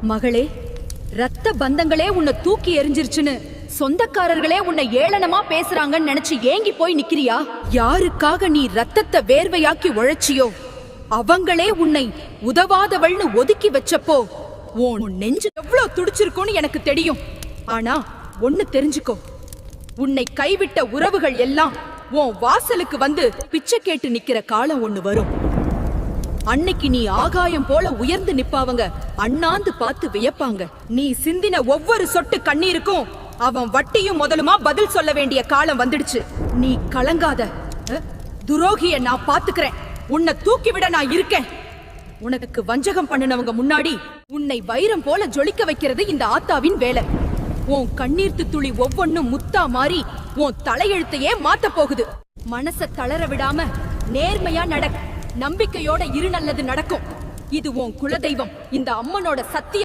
மகளே, ரத்த பந்தங்களே உன்னை தூக்கி எறிஞ்சிருச்சுன்னு சொந்தக்காரர்களே உன்னை ஏளனமா பேசுறாங்கன்னு நினைச்சு ஏங்கி போய் நிக்கிறியா? யாருக்காக நீ ரத்தத்தை வேர்வையாக்கி உழைச்சியோ அவங்களே உன்னை உதவாதவள்னு ஒதுக்கி வச்சப்போ உன் நெஞ்சு எவ்வளவு துடிச்சிருக்கும்னு எனக்கு தெரியும். ஆனா ஒண்ணு தெரிஞ்சுக்கோ, உன்னை கைவிட்ட உறவுகள் எல்லாம் உன் வாசலுக்கு வந்து பிச்சை கேட்டு நிக்கிற காலம் ஒண்ணு வரும். அன்னைக்கு நீ ஆகாயம் போல உயர்ந்து நிப்பாவங்க அண்ணாந்து பார்த்து வியப்பாங்க. நீ சிந்தின ஒவ்வொரு சொட்டு கண்ணீருக்கும் அவன் வட்டியும் முதலுமா பதில் சொல்ல வேண்டிய காலம் வந்துடுச்சு. நீ கலங்காத, துரோகிய நான் பாத்துக்கிறேன். உன்னை தூக்கி விட நான் இருக்கேன். உனக்கு வஞ்சகம் பண்ணினவங்க முன்னாடி உன்னை வைரம் போல ஜொலிக்க வைக்கிறது இந்த ஆத்தாவின் வேலை. உன் கண்ணீர்த்து துளி ஒவ்வொன்னும் முத்தா மாறி உன் தலையெழுத்தையே மாத்த போகுது. மனச தளர விடாம நேர்மையா நம்பிக்கையோட இரு, நல்லது நடக்கும். இது உன் குலதெய்வம், இந்த அம்மனோட சத்தியம்.